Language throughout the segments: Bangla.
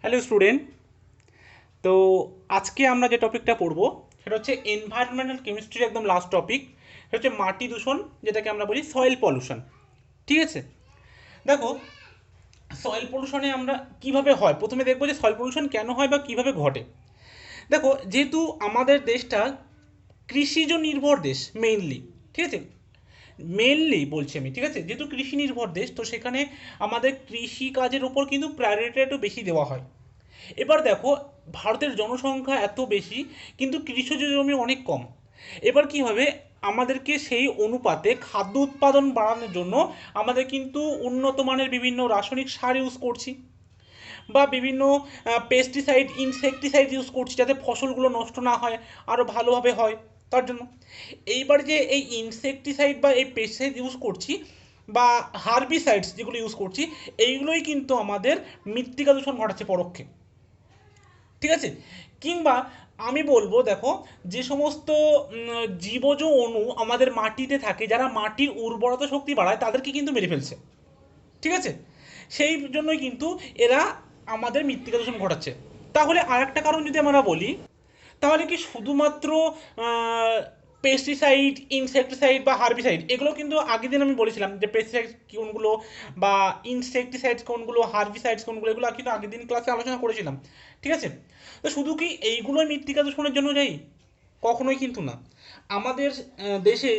Hello student. তো আজকে আমরা যে টপিকটা পড়বো সেটা হচ্ছে এনভায়রনমেন্টাল কেমিস্ট্রির একদম লাস্ট টপিক। সেটা হচ্ছে মাটি দূষণ, যেটাকে আমরা বলি সয়েল পলিউশন। ঠিক আছে, দেখো, সয়েল পলিউশনে আমরা কিভাবে হয় প্রথমে দেখবো যে সয়েল পলিউশন কেন হয় বা কিভাবে ঘটে। দেখো, যেহেতু আমাদের দেশটা কৃষিজ নির্ভর দেশ মেইনলি, ঠিক আছে, মেনলি বলছি আমি, ঠিক আছে, যেহেতু কৃষি নির্ভর দেশ, তো সেখানে আমাদের কৃষি কাজের উপর কিন্তু প্রায়োরিটিটা একটু বেশি দেওয়া হয়। এবার দেখো, ভারতের জনসংখ্যা এত বেশি কিন্তু কৃষিজ জমি অনেক কম। এবার কি হবে, আমাদেরকে সেই অনুপাতে খাদ্য উৎপাদন বাড়ানোর জন্য আমাদের কিন্তু উন্নত মানের বিভিন্ন রাসায়নিক সার ইউজ করছি, বা বিভিন্ন পেস্টিসাইড ইনসেকটিসাইড ইউজ করছি যাতে ফসলগুলো নষ্ট না হয়, আরও ভালোভাবে হয় তার জন্য। এইবার যে এই ইনসেকটিসাইড বা এই পেস্টিসাইড ইউজ করছি বা হার্বিসাইডস যেগুলো ইউজ করছি, এইগুলোই কিন্তু আমাদের মৃত্তিকা দূষণ ঘটাচ্ছে পরোক্ষে। ঠিক আছে, কিংবা আমি বলবো, দেখো, যে সমস্ত জীবজ অণু আমাদের মাটিতে থাকে, যারা মাটির উর্বরতা শক্তি বাড়ায়, তাদেরকে কিন্তু মেরে ফেলছে। ঠিক আছে, সেই জন্যই কিন্তু এরা আমাদের মৃত্তিকা দূষণ ঘটাচ্ছে। তাহলে আর একটা কারণ যদি আমরা বলি, তাহলে কি শুধুমাত্র পেস্টিসাইড ইনসেকটিসাইড বা হার্বিসাইড, এগুলো কিন্তু আগের দিন আমি বলেছিলাম যে পেস্টিসাইড কোনগুলো বা ইনসেকটিসাইডস কোনগুলো, হার্বিসাইডস কোনগুলো, এগুলো কিন্তু আগের দিন ক্লাসে আলোচনা করেছিলাম। ঠিক আছে, তো শুধু কি এইগুলোই মৃত্তিকা দূষণের জন্য যাই? কখনোই কিন্তু না। আমাদের দেশে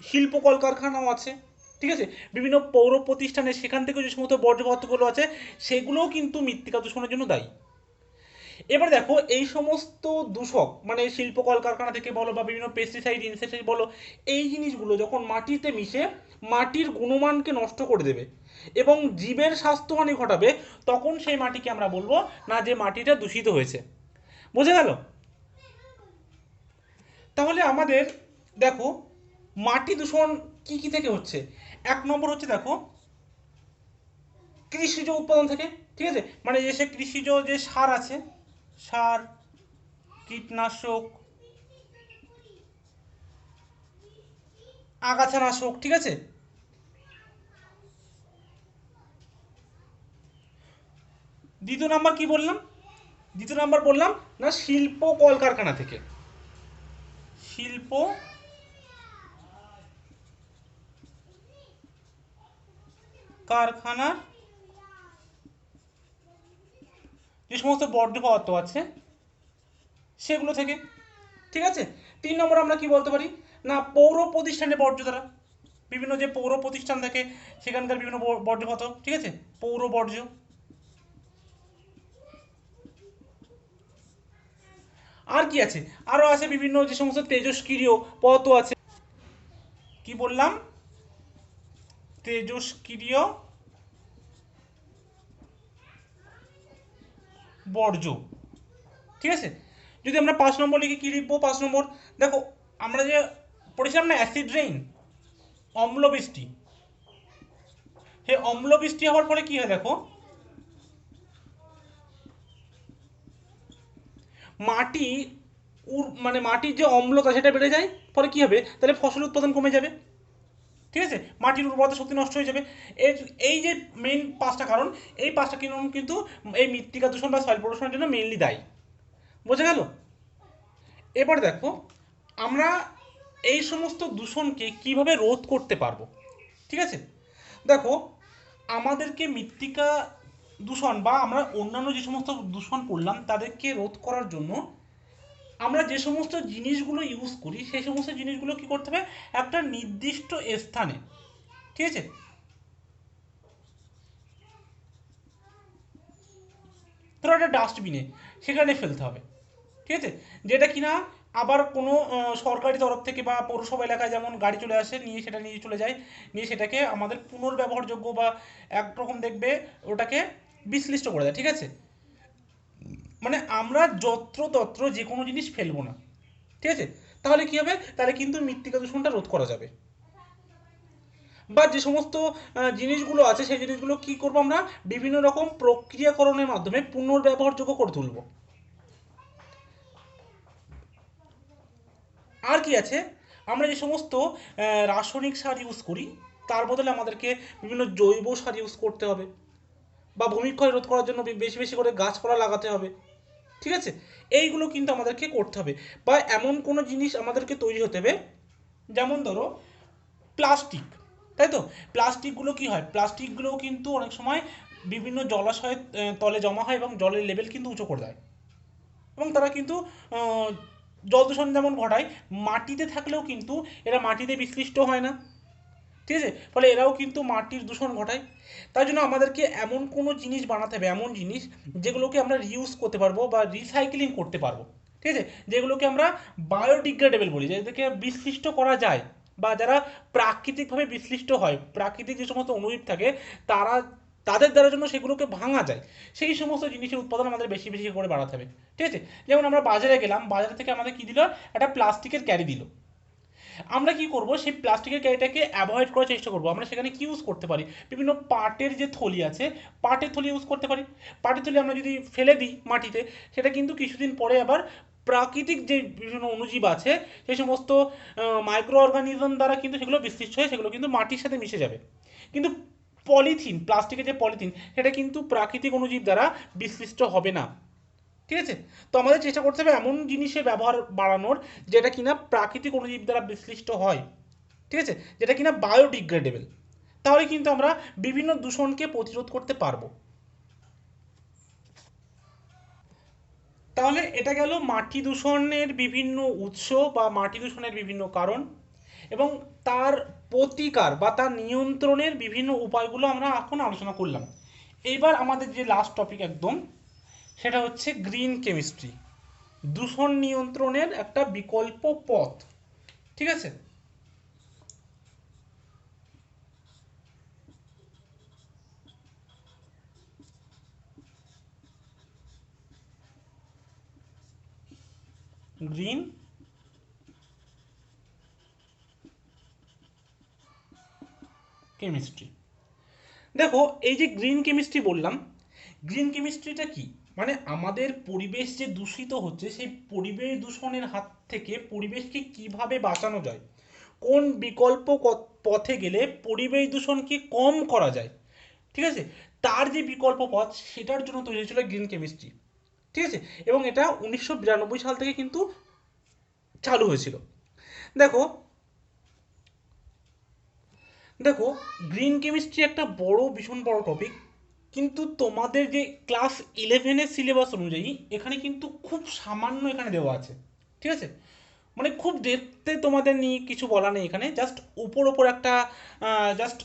শিল্প কলকারখানাও আছে। ঠিক আছে, বিভিন্ন পৌর প্রতিষ্ঠানে সেখান থেকে যে সমস্ত বর্জ্য পদার্থগুলো আছে, সেগুলোও কিন্তু মৃত্তিকা দূষণের জন্য দায়ী। এবার দেখো, এই সমস্ত দূষক মানে শিল্প কলকারখানা থেকে বলো বা বিভিন্ন পেস্টিসাইড ইনসেক্টিসাইড বলো, এই জিনিসগুলো যখন মাটিতে মিশে মাটির গুণমানকে নষ্ট করে দেবে এবং জীবের স্বাস্থ্যহানি ঘটাবে, তখন সেই মাটিকে আমরা বলবো না যে মাটিটা দূষিত হয়েছে। বোঝা গেল? তাহলে আমাদের, দেখো, মাটি দূষণ কি কি থেকে হচ্ছে। এক নম্বর হচ্ছে, দেখো, কৃষিজ উৎপাদন থেকে। ঠিক আছে, মানে যে সে কৃষিজ যে সার আছে, সার, কীটনাশক, আগাছানাশক, ঠিক আছে। দ্বিতীয় নাম্বার কি বললাম? দ্বিতীয় নাম্বার বললাম না শিল্প কলকারখানা থেকে। শিল্প কারখানার যে সমস্ত বর্জ্য পদার্থ আছে সেগুলো থেকে। ঠিক আছে, তিন নম্বর আমরা কি বলতে পারি, না পৌর প্রতিষ্ঠানের বর্জ্য দ্বারা। বিভিন্ন যে পৌর প্রতিষ্ঠান থাকে সেখানকার বিভিন্ন বর্জ্য পদার্থ, ঠিক আছে, পৌর বর্জ্য। আর কি আছে, আরও আছে বিভিন্ন যে সমস্ত তেজস্ক্রিয় পদার্থ আছে। কি বললাম? তেজস্ক্রিয় বর্জ্য। ঠিক আছে, যদি আমরা 5 নম্বর লিখে কি লিখবো? 5 নম্বর, দেখো, আমরা যে পড়েছিলাম না অ্যাসিড রেইন, অম্ল বৃষ্টি। সেই অম্ল বৃষ্টি হওয়ার পরে কি হয়, দেখো, মাটি মানে মাটির যে অম্লতা সেটা বেড়ে যায়। ফলে কি হবে, তাহলে ফসল উৎপাদন কমে যাবে। ঠিক আছে, মাটির উর্বরতা শক্তি নষ্ট হয়ে যাবে। এর এই যে মেইন 5টা কারণ, এই 5টা কিন্তু এই মৃত্তিকা দূষণ বা সয়েল প্রদূষণের জন্য মেইনলি দায়ী। বোঝা গেল? এবার দেখো, আমরা এই সমস্ত দূষণকে কিভাবে রোধ করতে পারবো। ঠিক আছে, দেখো, আমাদেরকে মৃত্তিকা দূষণ বা আমরা অন্যান্য যে সমস্ত দূষণ করলাম তাদেরকে রোধ করার জন্য আমরা যে সমস্ত জিনিসগুলো ইউজ করি সেই সমস্ত জিনিসগুলো কি করতে হবে, একটা নির্দিষ্ট স্থানে, ঠিক আছে, ধরো একটা ডাস্টবিনে, সেখানে ফেলতে হবে। ঠিক আছে, যেটা কিনা আবার কোনো সরকারি তরফ থেকে বা পৌরসভা এলাকায় যেমন গাড়ি চলে আসে, নিয়ে সেটা নিয়ে চলে যায়, নিয়ে সেটাকে আমাদের পুনর্ব্যবহারযোগ্য বা একরকম দেখবে ওটাকে বিশ্লিষ্ট করে দেয়। ঠিক আছে, মানে আমরা যত্রতত্র যে কোনো জিনিস ফেলবো না। ঠিক আছে, তাহলে কি হবে, তাহলে কিন্তু মৃত্তিকা দূষণটা রোধ করা যাবে। বা যে সমস্ত জিনিসগুলো আছে সেই জিনিসগুলো কি করবো, আমরা বিভিন্ন রকম প্রক্রিয়াকরণের মাধ্যমে পুনর্ব্যবহারযোগ্য করে তুলব। আর কি আছে, আমরা যে সমস্ত রাসায়নিক সার ইউজ করি তার বদলে আমাদেরকে বিভিন্ন জৈব সার ইউজ করতে হবে। বা ভূমিক্ষয় রোধ করার জন্য বেশি বেশি করে গাছপালা লাগাতে হবে। ঠিক আছে, এইগুলো কিন্তু আমাদেরকে করতে হবে। বা এমন কোনো জিনিস আমাদেরকে তৈরি হতে হবে, যেমন ধরো প্লাস্টিক, তাই তো? প্লাস্টিকগুলো কি হয়, প্লাস্টিকগুলোও কিন্তু অনেক সময় বিভিন্ন জলাশয়ের তলে জমা হয় এবং জলের লেভেল কিন্তু উঁচু করে দেয়, এবং তারা কিন্তু জল দূষণ যেমন ঘটায়, মাটিতে থাকলেও কিন্তু এরা মাটিতে বিশ্লিষ্ট হয় না। ঠিক আছে, ফলে এরাও কিন্তু মাটির দূষণ ঘটায়। তাই জন্য আমাদেরকে এমন কোনো জিনিস বানাতে হবে, এমন জিনিস যেগুলোকে আমরা রিউজ করতে পারবো বা রিসাইক্লিং করতে পারবো। ঠিক আছে, যেগুলোকে আমরা বায়োডিগ্রেডেবল বলি, যাদেরকে বিশ্লিষ্ট করা যায়, বা যারা প্রাকৃতিকভাবে বিশ্লিষ্ট হয়, প্রাকৃতিক যে সমস্ত অণুজীব থাকে তারা, তাদের দ্বারা জন্য সেগুলোকে ভাঙা যায়, সেই সমস্ত জিনিসের উৎপাদন আমাদের বেশি বেশি করে বাড়াতে হবে। ঠিক আছে, যেমন আমরা বাজারে গেলাম, বাজার থেকে আমাদের কি দিল, একটা প্লাস্টিকের ক্যারি দিল, আমরা কি করব, সেই প্লাস্টিকের ক্যারিটাকে অ্যাভয়েড করার চেষ্টা করব। আমরা সেখানে কি ইউজ করতে পারি, বিভিন্ন পাটের যে থলি আছে, পাটের থলি ইউজ করতে পারি। পাটের থলি আমরা যদি ফেলে দিই মাটিতে, সেটা কিন্তু কিছুদিন পরে আবার প্রাকৃতিক যে বিভিন্ন অণুজীব আছে, সেই সমস্ত মাইক্রো অর্গানিজম দ্বারা কিন্তু সেগুলো বিশ্লিষ্ট হয়ে সেগুলো কিন্তু মাটির সাথে মিশে যাবে। কিন্তু পলিথিন, প্লাস্টিকের যে পলিথিন, সেটা কিন্তু প্রাকৃতিক অণুজীব দ্বারা বিশ্লিষ্ট হবে না। ঠিক আছে, তো আমাদের চেষ্টা করতে হবে এমন জিনিসের ব্যবহার বাড়ানোর, যেটা কিনা প্রাকৃতিক অণুজীব দ্বারা বিশ্লিষ্ট হয়। ঠিক আছে, যেটা কিনা বায়োডিগ্রেডেবল। তাহলে কিন্তু আমরা বিভিন্ন দূষণকে প্রতিরোধ করতে পারবো। তাহলে এটা গেল মাটি দূষণের বিভিন্ন উৎস বা মাটি দূষণের বিভিন্ন কারণ, এবং তার প্রতিকার বা তার নিয়ন্ত্রণের বিভিন্ন উপায়গুলো আমরা এখন আলোচনা করলাম। এইবার আমাদের যে লাস্ট টপিক একদম, সেটা হচ্ছে গ্রিন কেমিস্ট্রি, দূষণ নিয়ন্ত্রণের একটা বিকল্প পথ। ঠিক আছে, গ্রিন কেমিস্ট্রি। দেখো, এই যে গ্রিন কেমিস্ট্রি বললাম, গ্রিন কেমিস্ট্রিটা কি, মানে আমাদের পরিবেশ যে দূষিত হচ্ছে, সেই পরিবেশ দূষণের হাত থেকে পরিবেশকে কিভাবে বাঁচানো যায়, কোন বিকল্প পথে গেলে পরিবেশ দূষণকে কম করা যায়, ঠিক আছে, তার যে বিকল্প পথ, সেটার জন্য তৈরি হয়েছিল গ্রিন কেমিস্ট্রি। ঠিক আছে, এবং এটা 1992 সাল থেকে কিন্তু চালু হয়েছিল। দেখো, দেখো গ্রিন কেমিস্ট্রি একটা ভীষণ বড় টপিক, কিন্তু তোমাদের যে ক্লাস 11-এর সিলেবাস অনুযায়ী এখানে কিন্তু খুব সামান্য এখানে দেওয়া আছে। ঠিক আছে, মানে খুব দেখতে তোমাদের নিয়ে কিছু বলা নেই এখানে, জাস্ট উপর উপর একটা জাস্ট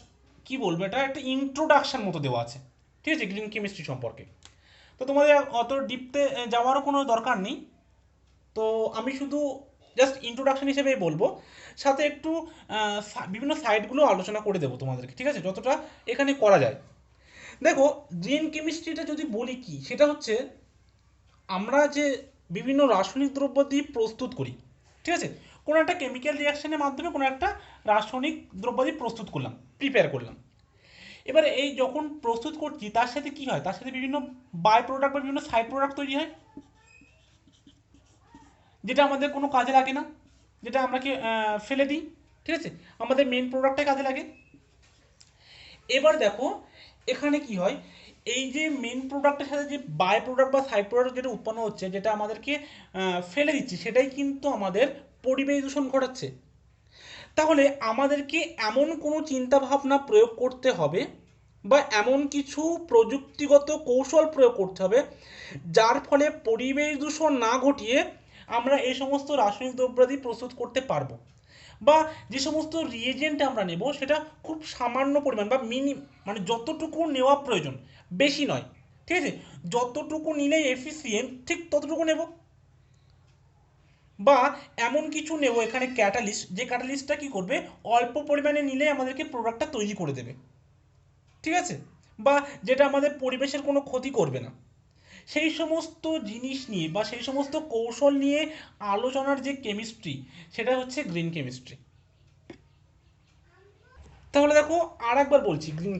কি বলবো, এটা একটা ইন্ট্রোডাকশন মতো দেওয়া আছে। ঠিক আছে, গ্রিন কেমিস্ট্রি সম্পর্কে। তো তোমাদের অত ডিপতে যাওয়ারও কোনো দরকার নেই। তো আমি শুধু জাস্ট ইন্ট্রোডাকশন হিসেবেই বলবো, সাথে একটু বিভিন্ন সাইটগুলো আলোচনা করে দেবো তোমাদেরকে। ঠিক আছে, যতটা এখানে করা যায়। দেখো, গ্রিন কেমিস্ট্রিটা যদি বলি কি, সেটা হচ্ছে আমরা যে বিভিন্ন রাসায়নিক দ্রব্য দিয়ে প্রস্তুত করি। ঠিক আছে, কোনো একটা কেমিক্যাল রিয়াকশনের মাধ্যমে কোনো একটা রাসায়নিক দ্রব্য দিয়ে প্রস্তুত করলাম, প্রিপেয়ার করলাম। এবারে এই যখন প্রস্তুত করছি, তার সাথে কি হয়, তার সাথে বিভিন্ন বাই প্রোডাক্ট বা বিভিন্ন সাইড প্রোডাক্ট তৈরি হয়, যেটা আমাদের কোনো কাজে লাগে না, যেটা আমরাকে ফেলে দিই। ঠিক আছে, আমাদের মেন প্রোডাক্টটাই কাজে লাগে। এবার দেখো, এখানে কি হয়, এই যে মেন প্রোডাক্টের সাথে যে বাই প্রোডাক্ট বা সাইড প্রোডাক্ট যেটা উৎপন্ন হচ্ছে, যেটা আমাদেরকে ফেলে দিচ্ছি, সেটাই কিন্তু আমাদের পরিবেশ দূষণ ঘটাচ্ছে। তাহলে আমাদেরকে এমন কোনো চিন্তা ভাবনা প্রয়োগ করতে হবে, বা এমন কিছু প্রযুক্তিগত কৌশল প্রয়োগ করতে হবে, যার ফলে পরিবেশ দূষণ না ঘটিয়ে আমরা এই সমস্ত রাসায়নিক দ্রব্যাদি প্রস্তুত করতে পারবো। বা যে সমস্ত রিয়েজেন্ট আমরা নেব, সেটা খুব সামান্য পরিমাণ বা মানে যতটুকু নেওয়া প্রয়োজন, বেশি নয়। ঠিক আছে, যতটুকু নিলে এফিসিয়েন্ট, ঠিক ততটুকু নেব। বা এমন কিছু নেব এখানে ক্যাটালিস্ট, যে ক্যাটালিস্টটা কি করবে, অল্প পরিমাণে নিলে আমাদেরকে প্রোডাক্টটা তৈরি করে দেবে। ঠিক আছে, বা যেটা আমাদের পরিবেশের কোনো ক্ষতি করবে না। সেই সমস্ত জিনিস নিয়ে বা সেই সমস্ত কৌশল নিয়ে আলোচনার যে কেমিস্ট্রি, সেটা হচ্ছে গ্রিন কেমিস্ট্রি। তাহলে দেখো, আর একবার বলছি, গ্রিন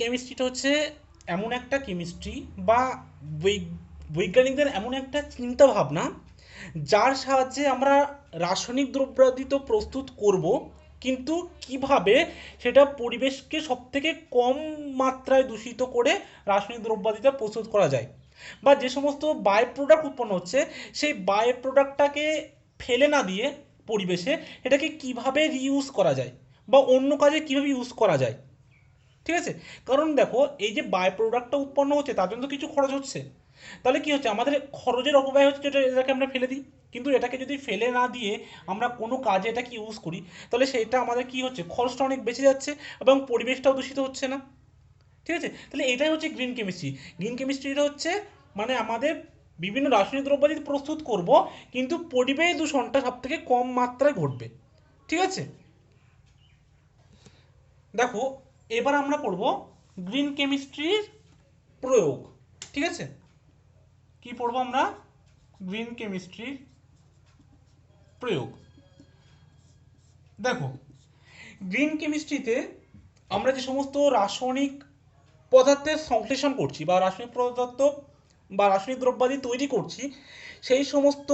কেমিস্ট্রিটা হচ্ছে এমন একটা কেমিস্ট্রি বা বৈজ্ঞানিকদের এমন একটা চিন্তা ভাবনা, যার সাহায্যে আমরা রাসায়নিক দ্রব্যাদি তো প্রস্তুত করব, কিন্তু কিভাবে সেটা পরিবেশকে সবথেকে কম মাত্রায় দূষিত করে রাসায়নিক দ্রব্যাদিটা প্রস্তুত করা যায়, বা যে সমস্ত বাই প্রোডাক্ট উৎপন্ন হচ্ছে সেই বাই প্রোডাক্টটাকে ফেলে না দিয়ে পরিবেশে এটাকে কিভাবে রিইউজ করা যায় বা অন্য কাজে কিভাবে ইউজ করা যায়। ঠিক আছে, কারণ দেখো এই যে বাই প্রোডাক্টটা উৎপন্ন হচ্ছে তার জন্য তো কিছু খরচ হচ্ছে, তাহলে কি হচ্ছে আমাদের খরচের অপব্যয় হচ্ছে, যেটা এটাকে আমরা ফেলে দিই। কিন্তু এটাকে যদি ফেলে না দিয়ে আমরা কোনো কাজে এটাকে ইউজ করি তাহলে সেটা আমাদের কি হচ্ছে, খরচটা অনেক বেঁচে যাচ্ছে এবং পরিবেশটাও দূষিত হচ্ছে না। ঠিক আছে, তাহলে এটাই হচ্ছে গ্রিন কেমিস্ট্রি। গ্রিন কেমিস্ট্রিটা হচ্ছে মানে আমাদের বিভিন্ন রাসায়নিক দ্রব্যাদি প্রস্তুত করব কিন্তু পরিবেশ দূষণটা সব থেকে কম মাত্রায় ঘটবে। ঠিক আছে, দেখো এবার আমরা পড়ব গ্রিন কেমিস্ট্রির প্রয়োগ। ঠিক আছে, কি পড়বো আমরা, গ্রিন কেমিস্ট্রির প্রয়োগ। দেখো গ্রিন কেমিস্ট্রিতে আমরা যে সমস্ত রাসায়নিক পদার্থের সংশ্লেষণ করছি বা রাসায়নিক পদার্থ বা রাসায়নিক দ্রব্যাদি তৈরি করছি, সেই সমস্ত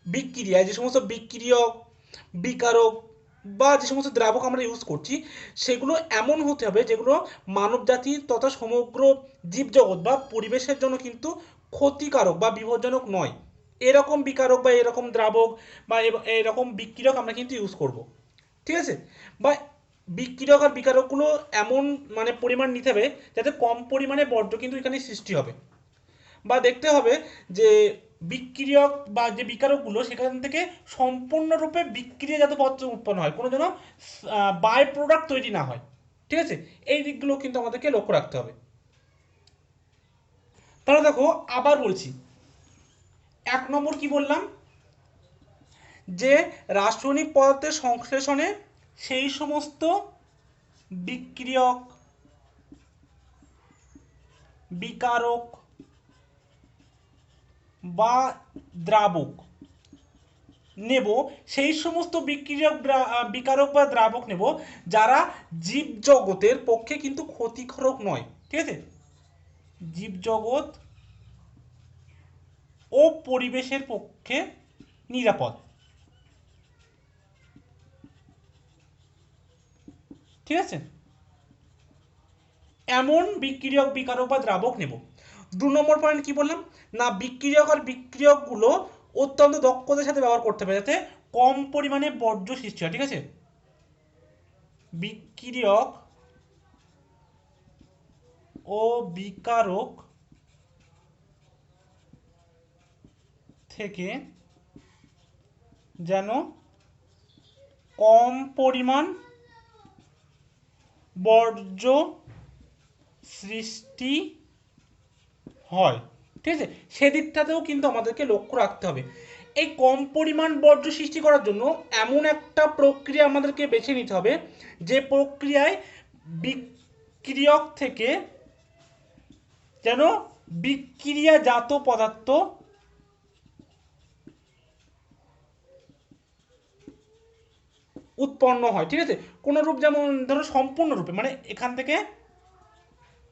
বিক্রিয়ায় যে সমস্ত বিক্রিয়ক, বিকারক বা যে সমস্ত দ্রাবক আমরা ইউজ করছি সেগুলো এমন হতে হবে যেগুলো মানব জাতি তথা সমগ্র জীবজগৎ বা পরিবেশের জন্য কিন্তু ক্ষতিকারক বা বিপজ্জনক নয়। এরকম বিকারক বা এরকম দ্রাবক বা এরকম বিক্রিয়ক আমরা কিন্তু ইউজ করব। ঠিক আছে, বা বিক্রিয়ক আর বিকারকগুলো এমন মানে পরিমাণ নিতে হবে যাতে কম পরিমাণে বর্জ্য কিন্তু এখানে সৃষ্টি হবে, বা দেখতে হবে যে বিক্রিয়ক বা যে বিকারকগুলো সেখান থেকে সম্পূর্ণরূপে বিক্রিয়াজাত পদার্থ উৎপন্ন হয়, কোনো যেন বাই প্রোডাক্ট তৈরি না হয়। ঠিক আছে, এই দিকগুলো কিন্তু আমাদেরকে লক্ষ্য রাখতে হবে। তাহলে দেখো আবার বলছি, 1 নম্বর কি বললাম, যে রাসায়নিক পদার্থের সংশ্লেষণে সেই সমস্ত বিক্রিয়ক, বিকারক বা দ্রাবক নেব, সেই সমস্ত বিক্রিয়ক বিকারক বা দ্রাবক নেব যারা জীবজগতের পক্ষে কিন্তু ক্ষতিকারক নয়। ঠিক আছে, জীবজগৎ ও পরিবেশের পক্ষে নিরাপদ। ঠিক আছে, এমন বিক্রিয়ক, বিকারক বা দ্রাবক নেব। 2 নম্বর পয়েন্ট কি বললাম, না বিক্রিয়ক আর বিক্রিয়কগুলো অত্যন্ত দক্ষতার সাথে ব্যবহার করতে হবে যাতে কম পরিমাণে বর্জ্য সৃষ্টি হয়। ঠিক আছে, বিক্রিয়ক ও বিকারক থেকে যেন কম পরিমাণ বর্জ্য সৃষ্টি হয়। ঠিক আছে, সেদিকটাতেও কিন্তু আমাদেরকে লক্ষ্য রাখতে হবে। এই কম পরিমাণ বর্জ্য সৃষ্টি করার জন্য এমন একটা প্রক্রিয়া আমাদেরকে বেছে নিতে হবে যে প্রক্রিয়ায় বিক্রিয়ক থেকে যেন বিক্রিয়াজাত পদার্থ উৎপন্ন হয়। ঠিক আছে, কোন রূপ, যেমন ধরো সম্পূর্ণরূপে, মানে এখান থেকে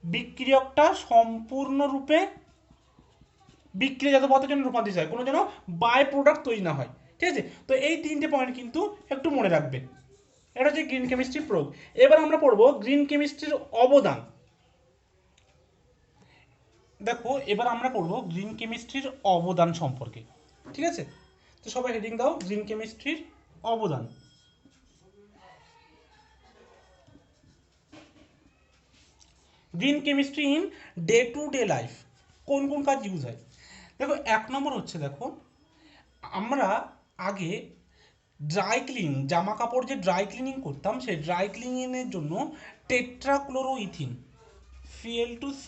বিক্রিয়কটা সম্পূর্ণরূপে বিক্রিয়াজাত পদার্থের জন্য রূপান্তরিত হয়, কোনো যেন বাই প্রোডাক্ট তৈরি না হয়। ঠিক আছে, তো এই 3টে পয়েন্ট কিন্তু একটু মনে রাখবে। এটা হচ্ছে গ্রিন কেমিস্ট্রি প্রয়োগ। এবার আমরা পড়বো গ্রিন কেমিস্ট্রির অবদান। দেখো এবার আমরা পড়বো গ্রিন কেমিস্ট্রির অবদান সম্পর্কে। ঠিক আছে, তো সবাই হেডিং দাও, গ্রিন কেমিস্ট্রির অবদান। Green chemistry in day to day life, কোন কোন কাজ ইউজ হয়। দেখো 1 নম্বর হচ্ছে, দেখো আমরা আগে ড্রাই ক্লিন, জামা কাপড় যে ড্রাই ক্লিনিং করতাম সেই ড্রাই ক্লিনিংয়ের জন্য টেট্রাক্লোরোইথিন, Cl2C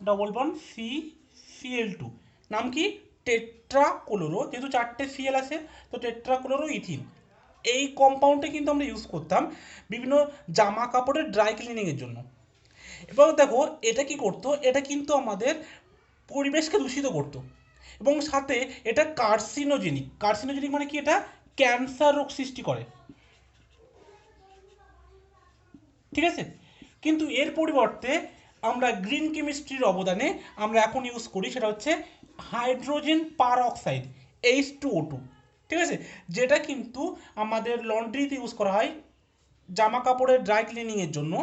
ডবল বন্ড CCl2, নাম কি, টেট্রাক্লোরো, যেহেতু 4টে Cl আছে তো টেট্রাক্লোরোইথিন, এই কম্পাউন্ডটা কিন্তু আমরা ইউজ করতাম বিভিন্ন জামা কাপড়ের ড্রাই ক্লিনিংয়ের জন্য। এবং দেখো এটা কি করতো, এটা কিন্তু আমাদের পরিবেশকে দূষিত করতো এবং সাথে এটা কার্সিনোজেনিক। কার্সিনোজেনিক মানে কি, এটা ক্যান্সার রোগ সৃষ্টি করে। ঠিক আছে, কিন্তু এর পরিবর্তে আমরা গ্রিন কেমিস্ট্রির অবদানে আমরা এখন ইউজ করি সেটা হচ্ছে হাইড্রোজেন পার অক্সাইড, H2O2। ঠিক আছে, যেটা কিন্তু আমাদের লন্ড্রিতে ইউজ করা হয় জামা কাপড়ের ড্রাই ক্লিনিংয়ের জন্য,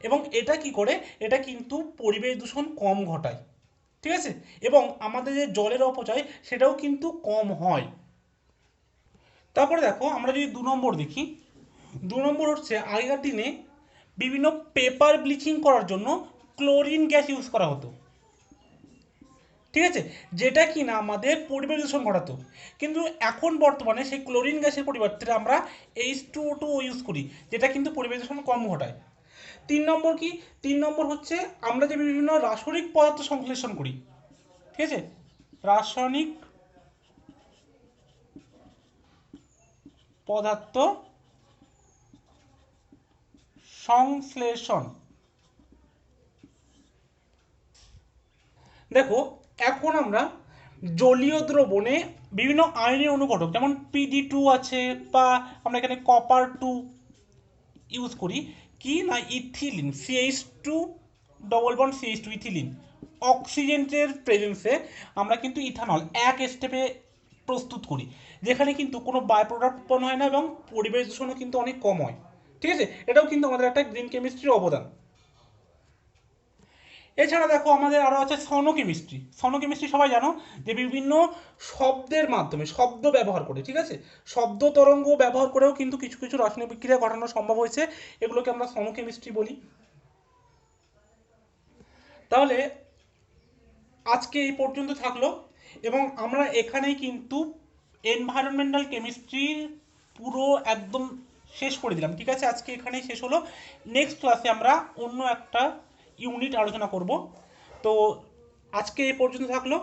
এবং এটা কি করে, এটা কিন্তু পরিবেশ দূষণ কম ঘটায়, ঠিক আছে, এবং আমাদের যে জলের অপচয় সেটাও কিন্তু কম হয়। তারপরে দেখো আমরা যদি 2 নম্বর দেখি, 2 নম্বর হচ্ছে আগেকার দিনে বিভিন্ন পেপার ব্লিচিং করার জন্য ক্লোরিন গ্যাস ইউজ করা হতো, ঠিক আছে, যেটা কি না আমাদের পরিবেশ দূষণ ঘটাতো। কিন্তু এখন বর্তমানে সেই ক্লোরিন গ্যাসের পরিবর্তে আমরা H2O2 ইউজ করি, যেটা কিন্তু পরিবেশ দূষণ কম ঘটায়। 3 নম্বর কি, 3 নম্বর হচ্ছে আমরা যে বিভিন্ন রাসায়নিক পদার্থ সংশ্লেষণ করি, ঠিক আছে, রাসায়নিক পদার্থ সংশ্লেষণ। দেখো এখন আমরা জলীয় দ্রবণে বিভিন্ন আয়নীয় অনুঘটক যেমন PD2 আছে, বা আমরা এখানে কপার 2 ইউজ করি, কি না ইথিলিন CH2 ইথিলিন, অক্সিজেনের প্রেজেন্সে আমরা কিন্তু ইথানল এক স্টেপে প্রস্তুত করি, যেখানে কিন্তু কোনো বাই প্রোডাক্ট উৎপন্ন হয় না এবং পরিবেশ দূষণও কিন্তু অনেক কম হয়, ঠিক আছে, এটাও কিন্তু আমাদের একটা গ্রিন কেমিস্ট্রির অবদান। এছাড়া দেখো আমাদের আরও আছে সনোকেমিস্ট্রি। সনোকেমিস্ট্রি সবাই জানো যে বিভিন্ন শব্দের মাধ্যমে, শব্দ ব্যবহার করে, ঠিক আছে, শব্দ তরঙ্গ ব্যবহার করেও কিন্তু কিছু কিছু রাসায়নিক বিক্রিয়া ঘটানো সম্ভব হয়েছে, এগুলোকে আমরা সনোকেমিস্ট্রি বলি। তাহলে আজকে এই পর্যন্ত থাকলো, এবং আমরা এখানেই কিন্তু এনভায়রনমেন্টাল কেমিস্ট্রির পুরো একদম শেষ করে দিলাম, ঠিক আছে, আজকে এখানেই শেষ হলো। নেক্সট ক্লাসে আমরা অন্য একটা ইউনিট আলোচনা করব। তো আজকে এই পর্যন্ত থাকলো।